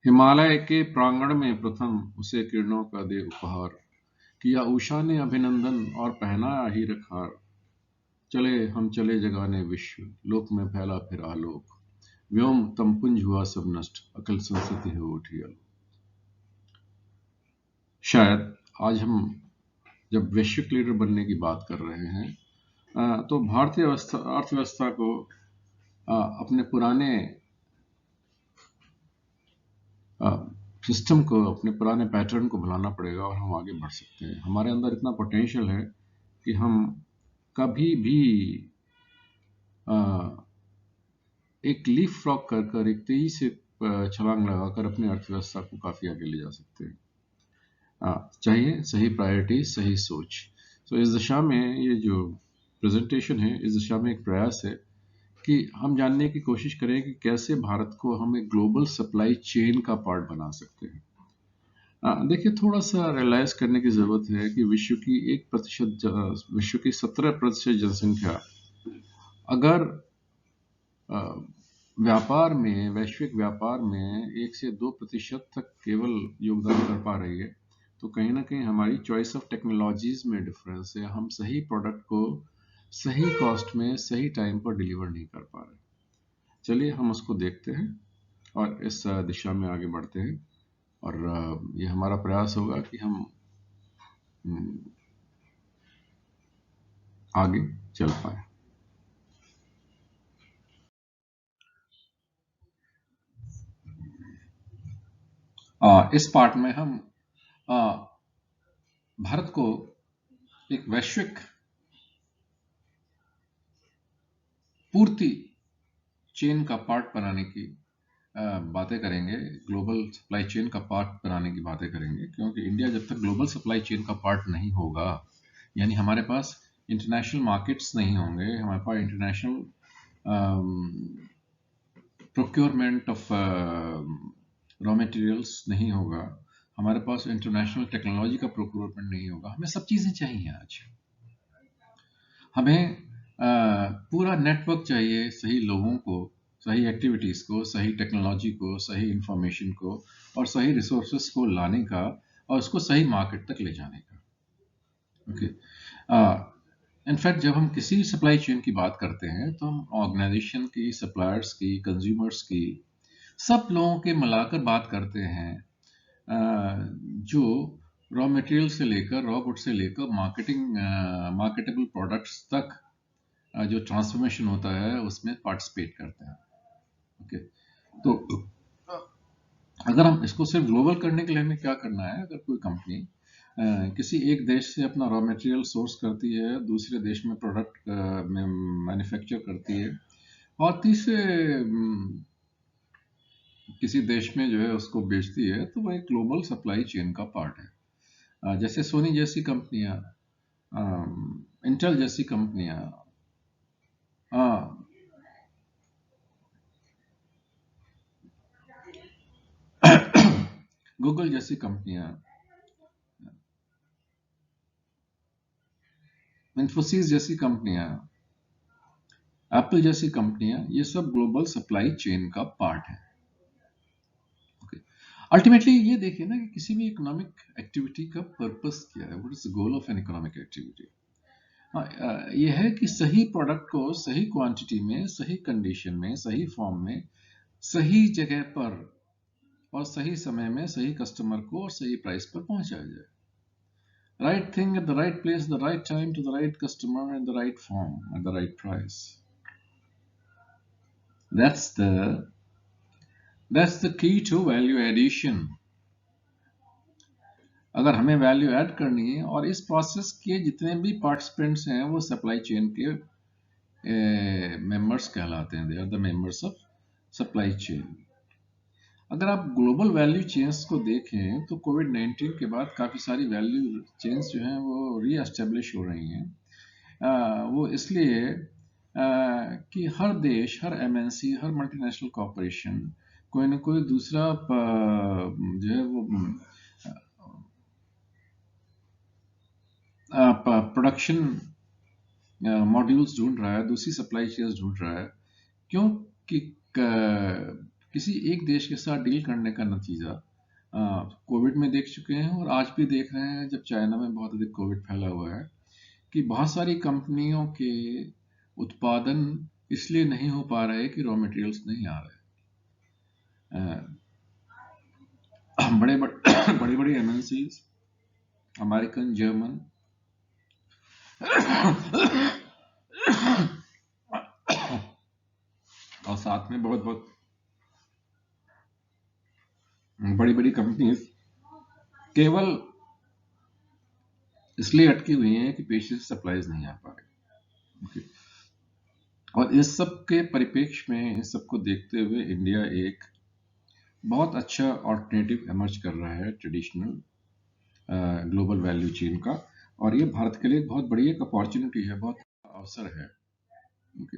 हिमालय के प्रांगण में प्रथम उसे किरणों का दे उपहार, किया उषा ने अभिनंदन और पहनाया हीरे हार। चले हम चले जगाने विश्व, लोक में फैला फिर आलोक। व्योम तमपुंज हुआ सब नष्ट, अकल संसति हो उठी आलोक। शायद आज हम जब वैश्विक लीडर बनने की बात कर रहे हैं, तो भारतीय अर्थव्यवस्था को अपने पुराने सिस्टम को, अपने पुराने पैटर्न को भुलाना पड़ेगा और हम आगे बढ़ सकते हैं। हमारे अंदर इतना पोटेंशियल है कि हम कभी भी एक लीफ फ्रॉग कर कर, एक तेजी से छलांग लगाकर अपनी अर्थव्यवस्था को काफ़ी आगे ले जा सकते हैं। चाहिए सही प्रायोरिटी, सही सोच। तो इस दिशा में ये जो प्रेजेंटेशन है, इस दिशा में एक प्रयास है कि हम जानने की कोशिश करें कि कैसे भारत को हम एक ग्लोबल सप्लाई चेन का पार्ट बना सकते हैं। देखिए, थोड़ा सा रियलाइज करने की ज़रूरत है कि विश्व की 17% जनसंख्या अगर व्यापार में, वैश्विक व्यापार में 1 से 2% तक केवल योगदान कर पा रही है, तो कहीं ना कहीं हमारी चॉइस ऑफ टेक्नोलॉजीज में डिफरेंस है। हम सही प्रोडक्ट को सही कॉस्ट में सही टाइम पर डिलीवर नहीं कर पा रहे। चलिए हम उसको देखते हैं और इस दिशा में आगे बढ़ते हैं, और ये हमारा प्रयास होगा कि हम आगे चल पाए। इस पार्ट में हम भारत को एक वैश्विक पूर्ति चेन का पार्ट बनाने की बातें करेंगे, ग्लोबल सप्लाई चेन का पार्ट बनाने की बातें करेंगे, क्योंकि इंडिया जब तक ग्लोबल सप्लाई चेन का पार्ट नहीं होगा, यानी हमारे पास इंटरनेशनल मार्केट्स नहीं होंगे, हमारे पास international procurement of raw materials नहीं होगा, हमारे पास इंटरनेशनल टेक्नोलॉजी का प्रोक्योरमेंट नहीं होगा। हमें सब चीज़ें चाहिए आज। हमें पूरा नेटवर्क चाहिए, सही लोगों को, सही एक्टिविटीज़ को, सही टेक्नोलॉजी को, सही इंफॉर्मेशन को और सही रिसोर्सेस को लाने का और उसको सही मार्केट तक ले जाने का। ओके, इनफैक्ट जब हम किसी सप्लाई चेन की बात करते हैं तो हम ऑर्गेनाइजेशन की, सप्लायर्स की, कंज्यूमर्स की, सब लोगों के मिलाकर बात करते हैं, जो रॉ मटेरियल से लेकर, रॉ गुड से लेकर मार्केटेबल प्रोडक्ट्स तक जो ट्रांसफॉर्मेशन होता है उसमें पार्टिसिपेट करते हैं। ओके, तो अगर हम इसको सिर्फ ग्लोबल करने के लिए हमें क्या करना है, अगर कोई कंपनी किसी एक देश से अपना रॉ मटेरियल सोर्स करती है, दूसरे देश में प्रोडक्ट में मैन्युफैक्चर करती है और तीसरे किसी देश में जो है उसको बेचती है, तो वह एक ग्लोबल सप्लाई चेन का पार्ट है। जैसे सोनी जैसी कंपनियां, इंटेल जैसी कंपनियां, गूगल जैसी कंपनियां, इन्फोसिस जैसी कंपनियां, एप्पल जैसी कंपनियां, ये सब ग्लोबल सप्लाई चेन का पार्ट है। अल्टीमेटली ये देखिए ना कि किसी भी इकोनॉमिक एक्टिविटी का पर्पस क्या है, what is the goal of an economic activity. ये है कि सही प्रोडक्ट को सही क्वांटिटी में, सही कंडीशन में, सही फॉर्म में, सही जगह पर और सही समय में सही कस्टमर को और सही प्राइस पर पहुंचाया जाए। Right thing at the right place, the right time, to the right customer, at the right form, at the right price. That's the key to value addition. अगर हमें वैल्यू ऐड करनी है और इस प्रोसेस के जितने भी पार्टिसिपेंट्स हैं वो सप्लाई चेन के मेंबर्स कहलाते हैं, they are the members of supply chain. अगर आप ग्लोबल वैल्यू चेन्स को देखें तो कोविड-19 के बाद काफ़ी सारी वैल्यू चेन्स जो हैं वो री-एस्टेब्लिश हो रही हैं। वो इसलिए कि हर देश, हर एमएनसी, हर मल्टीनेशनल कॉरपोरेशन कोई ना कोई दूसरा जो है वो प्रोडक्शन मॉड्यूल्स ढूंढ रहा है, दूसरी सप्लाई चेन्स ढूंढ रहा है। क्योंकि किसी एक देश के साथ डील करने का नतीजा कोविड में देख चुके हैं और आज भी देख रहे हैं, जब चाइना में बहुत अधिक कोविड फैला हुआ है, कि बहुत सारी कंपनियों के उत्पादन इसलिए नहीं हो पा रहे कि रॉ मटेरियल्स नहीं आ रहे। बड़े बड़े बड़े एमएनसीज, अमेरिकन, जर्मन और साथ में बहुत बहुत बड़ी बड़ी कंपनीज केवल इसलिए अटकी हुई हैं कि पेशे से सप्लाईज नहीं आ पा रहे। ओके। और इस सब के परिप्रेक्ष्य में, इस सब को देखते हुए इंडिया एक बहुत अच्छा ऑल्टरनेटिव इमर्ज कर रहा है ट्रेडिशनल ग्लोबल वैल्यू चेन का, और ये भारत के लिए बहुत बड़ी एक अपॉर्चुनिटी है, बहुत अवसर है। ओके।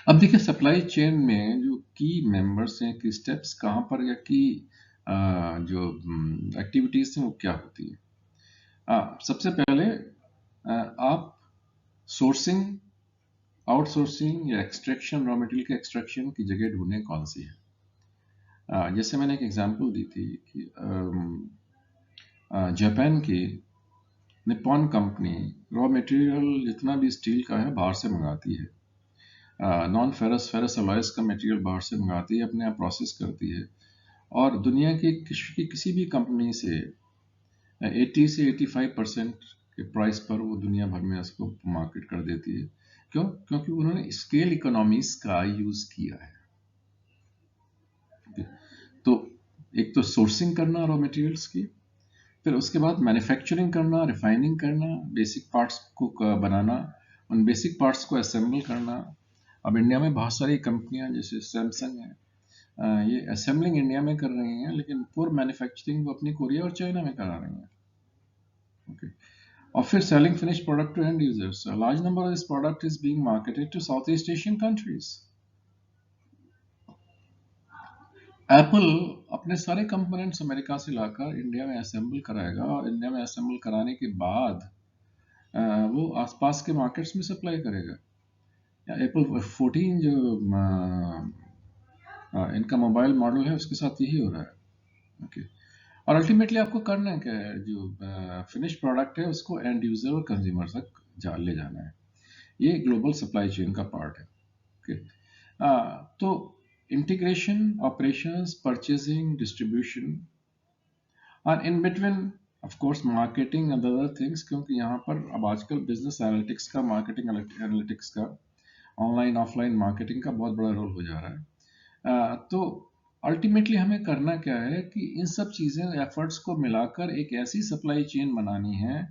अब देखिए, सप्लाई चेन में जो की मेंबर्स हैं, की स्टेप्स कहाँ पर, या की जो एक्टिविटीज हैं वो क्या होती है। सबसे पहले आप सोर्सिंग, आउटसोर्सिंग या एक्सट्रैक्शन, रॉ मटेरियल के एक्सट्रैक्शन की जगह ढूंढने कौन सी है। जैसे मैंने एक एग्जांपल दी थी कि जापान की निप्पॉन कंपनी रॉ मटेरियल जितना भी स्टील का है बाहर से मंगाती है, नॉन फेरस, फेरस अलॉयज का मटेरियल बाहर से मंगाती है, अपने आप प्रोसेस करती है, और दुनिया की किसी भी कंपनी से 80 से 85% के प्राइस पर वो दुनिया भर में उसको मार्केट कर देती है। क्यों? क्योंकि उन्होंने स्केल इकोनॉमीज का यूज किया है। तो एक तो सोर्सिंग करना रॉ मटेरियल्स की, फिर उसके बाद मैन्युफैक्चरिंग करना, रिफाइनिंग करना, बेसिक पार्ट्स को बनाना, उन बेसिक पार्ट्स को असेंबल करना। अब इंडिया में बहुत सारी कंपनियां जैसे सैमसंग है, ये असेंबलिंग इंडिया में कर रही हैं, लेकिन पूर्ण मैन्युफैक्चरिंग वो अपनी कोरिया और चाइना में करा रही हैं। ओके। और फिर selling finished product to end users. A large number of this product is being marketed to Southeast Asian countries. Apple अपने सारे कंपोनेंट्स अमेरिका से लाकर इंडिया में असेंबल कराएगा, और इंडिया में असेंबल कराने के बाद वो आसपास के मार्केट्स में सप्लाई करेगा। या एप्पल 14 जो इनका मोबाइल मॉडल है, उसके साथ यही हो रहा है। ओके। और अल्टीमेटली आपको करना क्या है, जो फिनिश प्रोडक्ट है उसको एंड यूजर और कंज्यूमर तक ले जाना है। ये ग्लोबल सप्लाई चेन का पार्ट है। ओके। तो इंटीग्रेशन, ऑपरेशंस, परचेजिंग, डिस्ट्रीब्यूशन, और in between of course marketing and other things, क्योंकि यहाँ पर अब आजकल बिजनेस एनालिटिक्स का, मार्केटिंग एनालिटिक्स का, ऑनलाइन ऑफलाइन मार्केटिंग का बहुत बड़ा रोल हो जा रहा है। तो अल्टीमेटली हमें करना क्या है कि इन सब चीज़ें, एफर्ट्स को मिलाकर एक ऐसी सप्लाई चेन बनानी है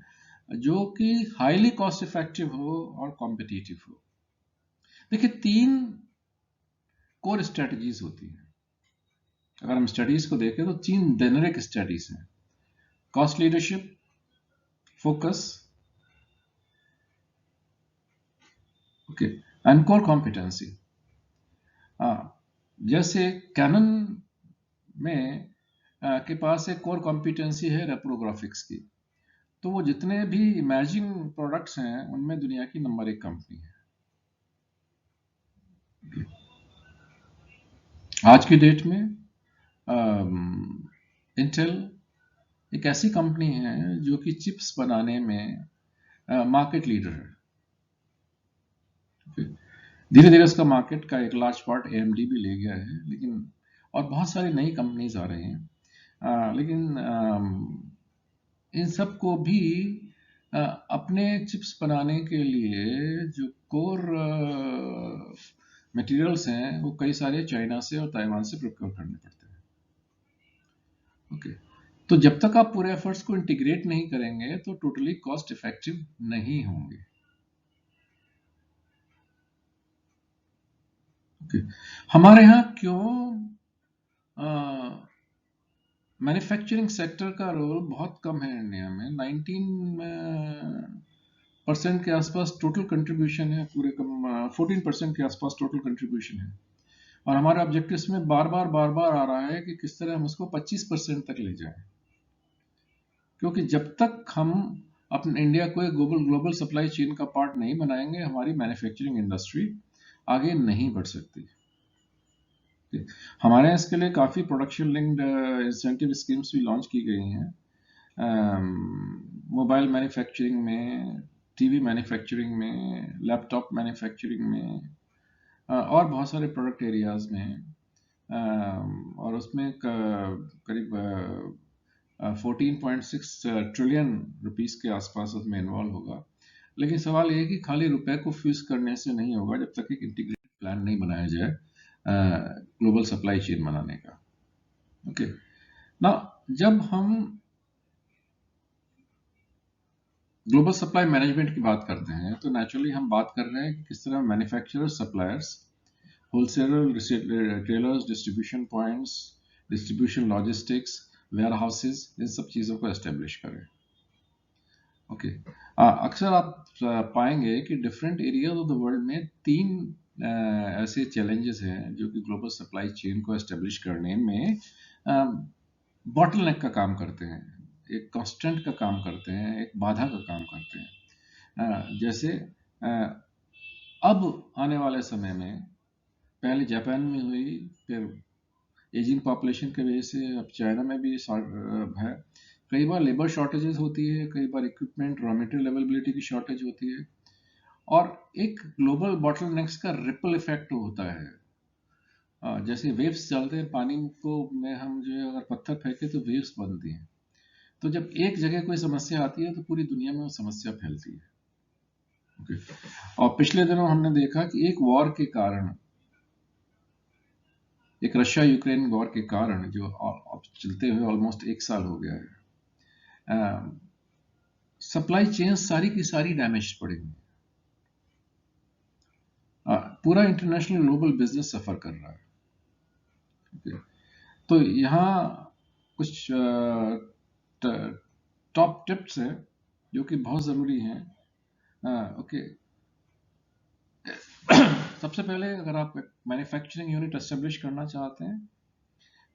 जो कि हाईली कॉस्ट इफेक्टिव हो और कॉम्पिटिटिव हो। देखिए, 3 कोर स्ट्रेटजीज होती हैं। अगर हम स्टडीज को देखें तो 3 जेनेरिक स्टडीज हैं: cost leadership, focus, okay, and core competency. जैसे कैनन में के पास एक कोर कॉम्पिटेंसी है रेप्रोग्राफिक्स की, तो वो जितने भी इमर्जिंग प्रोडक्ट्स हैं उनमें दुनिया की नंबर 1 कंपनी है। आज की डेट में इंटेल एक ऐसी कंपनी है जो कि चिप्स बनाने में मार्केट लीडर है। धीरे धीरे उसका मार्केट का एक लार्ज पार्ट एएमडी भी ले गया है, लेकिन और बहुत सारी नई कंपनीज आ रही हैं, लेकिन इन सब को भी अपने चिप्स बनाने के लिए जो कोर मटेरियल्स हैं वो कई सारे चाइना से और ताइवान से प्रोक्योर करने पड़ते हैं। ओके। तो जब तक आप पूरे एफर्ट्स को इंटीग्रेट नहीं करेंगे तो टोटली कॉस्ट इफेक्टिव नहीं होंगे। ओके। हमारे यहाँ क्यों मैन्युफैक्चरिंग सेक्टर का रोल बहुत कम है इंडिया में? 19% के आसपास टोटल कंट्रीब्यूशन है, पूरे 14% के आसपास टोटल कंट्रीब्यूशन है, और हमारे ऑब्जेक्टिव्स में बार बार आ रहा है कि किस तरह हम उसको 25% तक ले जाएं। क्योंकि जब तक हम अपने इंडिया को एक ग्लोबल सप्लाई चेन का पार्ट नहीं बनाएंगे, हमारी मैन्युफैक्चरिंग इंडस्ट्री आगे नहीं बढ़ सकती। हमारे यहाँ इसके लिए काफ़ी प्रोडक्शन लिंक्ड इंसेंटिव स्कीम्स भी लॉन्च की गई हैं, मोबाइल मैन्युफैक्चरिंग में, टीवी मैन्युफैक्चरिंग में, लैपटॉप मैन्युफैक्चरिंग में, और बहुत सारे प्रोडक्ट एरियाज में, और उसमें करीब 14.6 ट्रिलियन रुपीस के आसपास उसमें इन्वॉल्व होगा। लेकिन सवाल ये है कि खाली रुपए को फ्यूज करने से नहीं होगा जब तक एक इंटीग्रेटेड प्लान नहीं बनाया जाए ग्लोबल सप्लाई चेन बनाने का। ओके ना, जब हम ग्लोबल सप्लाई मैनेजमेंट की बात करते हैं तो नेचुरली हम बात कर रहे हैं कि किस तरह manufacturers, suppliers, wholesaler, retailers, distribution points, distribution logistics, warehouses, इन सब चीज़ों को एस्टेब्लिश करें। ओके, अक्सर आप पाएंगे कि different areas of the world में तीन ऐसे चैलेंजेस हैं जो कि ग्लोबल सप्लाई चेन को एस्टेब्लिश करने में बॉटलनेक का काम करते हैं, एक कांस्टेंट का काम करते हैं, एक बाधा का काम करते हैं। जैसे अब आने वाले समय में, पहले जापान में हुई, फिर एजिंग पॉपुलेशन की वजह से अब चाइना में भी है। कई बार लेबर शॉर्टेजेस होती है, कई बार इक्विपमेंट, रॉ मटेरियल अवेलेबिलिटी की शॉर्टेज होती है, और एक ग्लोबल बॉटलनेक्स का रिपल इफेक्ट होता है। जैसे वेव्स चलते हैं पानी को, में हम जो है अगर पत्थर फेंके तो वेव्स बनती हैं। तो जब एक जगह कोई समस्या आती है तो पूरी दुनिया में वो समस्या फैलती है। ओके, और पिछले दिनों हमने देखा कि एक वॉर के कारण, एक रशिया यूक्रेन वॉर के कारण, जो अब चलते हुए ऑलमोस्ट 1 साल हो गया है, सप्लाई चेन सारी की सारी डैमेज पड़ी हुई। पूरा इंटरनेशनल ग्लोबल बिजनेस सफर कर रहा है। ओके, तो यहाँ कुछ टॉप टिप्स हैं जो कि बहुत ज़रूरी हैं। ओके, सबसे पहले अगर आप मैन्युफैक्चरिंग यूनिट एस्टेब्लिश करना चाहते हैं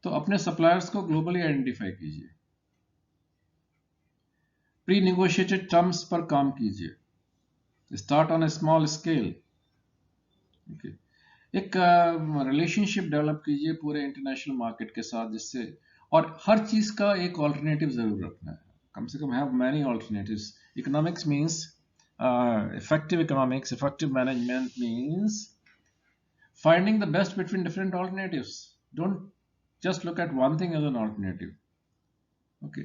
तो अपने सप्लायर्स को ग्लोबली आइडेंटिफाई कीजिए, प्री नेगोशिएटेड टर्म्स पर काम कीजिए, start on A small scale. Okay, एक रिलेशनशिप डेवलप कीजिए पूरे इंटरनेशनल मार्केट के साथ, जिससे, और हर चीज का एक ऑल्टरनेटिव जरूर रखना है, कम से come have many alternatives. Economics means effective economics, effective management means finding the best between different alternatives. Don't just look at one thing as an alternative. Okay,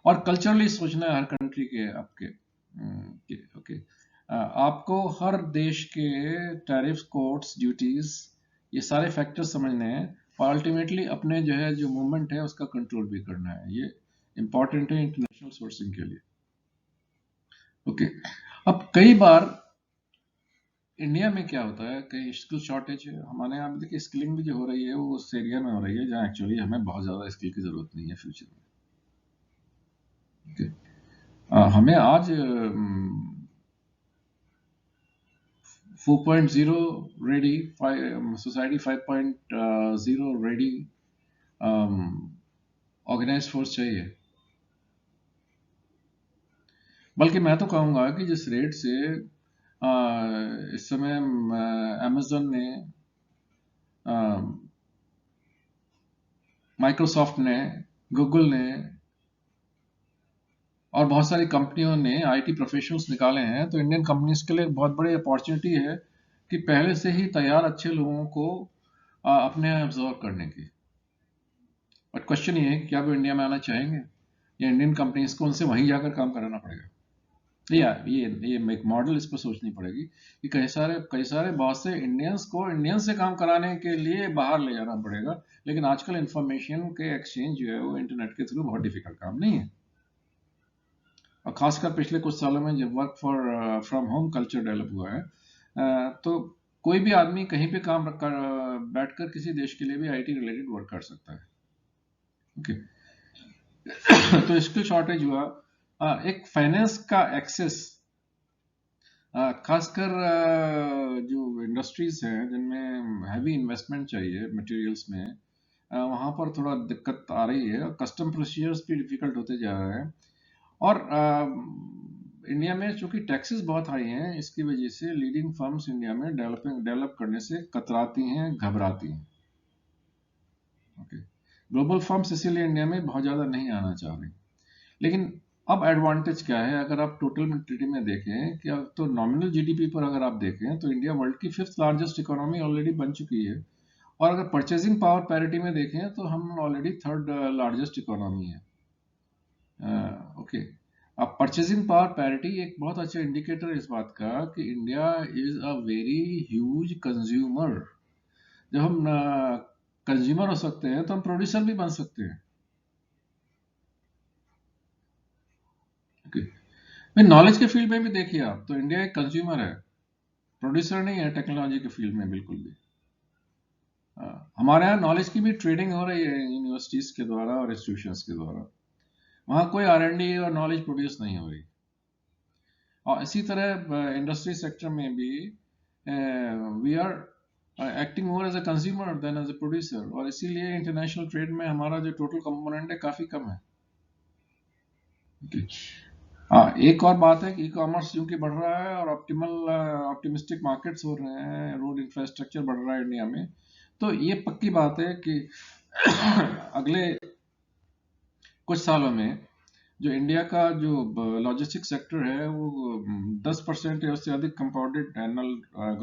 और कल्चरली सोचना है हर कंट्री के आपके। ओके, आपको हर देश के टैरिफ, कोड्स, ड्यूटीज, ये सारे फैक्टर्स समझने हैं, और अल्टीमेटली अपने जो है जो मूवमेंट है उसका कंट्रोल भी करना है। ये इंपॉर्टेंट है इंटरनेशनल सोर्सिंग के लिए। ओके, अब कई बार इंडिया में क्या होता है, कहीं स्किल शॉर्टेज है। हमारे यहाँ देखिए स्किलिंग भी जो हो रही है वो उस एरिया में हो रही है जहाँ एक्चुअली हमें बहुत ज़्यादा स्किल की ज़रूरत नहीं है फ्यूचर में। ओके, हमें आज 4.0 ready, society 5.0 ready organize force चाहिए। बल्कि मैं तो कहूँगा कि जिस रेट से इस समय अमेजन ने, माइक्रोसॉफ्ट ने, गूगल ने और बहुत सारी कंपनियों ने आईटी प्रोफेशनल्स निकाले हैं, तो इंडियन कंपनीज के लिए बहुत बड़ी अपॉर्चुनिटी है कि पहले से ही तैयार अच्छे लोगों को अपने यहाँ ऑब्जर्व करने की। बट क्वेश्चन ये है कि क्या वो इंडिया में आना चाहेंगे, या इंडियन कंपनीज को उनसे वहीं जाकर काम कराना पड़ेगा। या ये एक मॉडल इस पर सोचनी पड़ेगी कि कई सारे बहुत से इंडियंस को इंडियन से काम कराने के लिए बाहर ले जाना पड़ेगा। लेकिन आजकल इंफॉर्मेशन के एक्सचेंज जो है वो इंटरनेट के थ्रू बहुत डिफिकल्ट काम नहीं है, और खासकर पिछले कुछ सालों में जब work for from home culture develop हुआ है, तो कोई भी आदमी कहीं पे काम बैठकर किसी देश के लिए भी आईटी रिलेटेड वर्क कर सकता है। ओके, तो स्किल शॉर्टेज हुआ, एक फाइनेंस का एक्सेस, खासकर जो इंडस्ट्रीज हैं जिनमें हैवी इन्वेस्टमेंट चाहिए मटेरियल्स में, वहाँ पर थोड़ा दिक्कत आ रही है, कस्टम प्रोसीजर्स भी डिफिकल्ट होते जा रहे हैं, और इंडिया में चूंकि टैक्सेस बहुत हाई हैं, इसकी वजह से लीडिंग फर्म्स इंडिया में डेवलप करने से कतराती हैं, घबराती हैं। ओके, ग्लोबल फर्म्स इसीलिए इंडिया में बहुत ज़्यादा नहीं आना चाह रही। लेकिन अब एडवांटेज क्या है, अगर आप टोटल मिलिट्री में देखें कि अब तो नॉमिनल जीडीपी पर अगर आप देखें तो इंडिया वर्ल्ड की 5th लार्जेस्ट इकोनॉमी ऑलरेडी बन चुकी है। और अगर परचेजिंग पावर पैरिटी में देखें तो हम ऑलरेडी 3rd लार्जेस्ट इकोनॉमी है। ओके, अब परचेजिंग पावर पैरिटी एक बहुत अच्छा इंडिकेटर है इस बात का कि India is a very huge consumer. जब हम कंज्यूमर हो सकते हैं तो हम प्रोड्यूसर भी बन सकते हैं। ओके, मैं नॉलेज के फील्ड में भी देखिए आप तो इंडिया एक कंज्यूमर है, प्रोड्यूसर नहीं है टेक्नोलॉजी के फील्ड में बिल्कुल भी। हमारे यहाँ नॉलेज की भी ट्रेडिंग हो रही है यूनिवर्सिटीज के द्वारा और इंस्टीट्यूशंस के द्वारा। वहाँ कोई R&D और नॉलेज प्रोड्यूस नहीं हो रही। और इसी तरह इंडस्ट्री सेक्टर में भी we are acting more as a consumer than as a producer, और इसीलिए इंटरनेशनल ट्रेड में हमारा जो टोटल कंपोनेंट है काफ़ी कम है। हाँ, एक और बात है कि ई कॉमर्स क्योंकि बढ़ रहा है और ऑप्टिमिस्टिक मार्केट्स हो रहे हैं, रोड इंफ्रास्ट्रक्चर बढ़ रहा है इंडिया में, तो ये पक्की बात है कि अगले कुछ सालों में जो इंडिया का जो लॉजिस्टिक सेक्टर है वो 10% या उससे अधिक कंपाउंडेड एनुअल ग्रोथ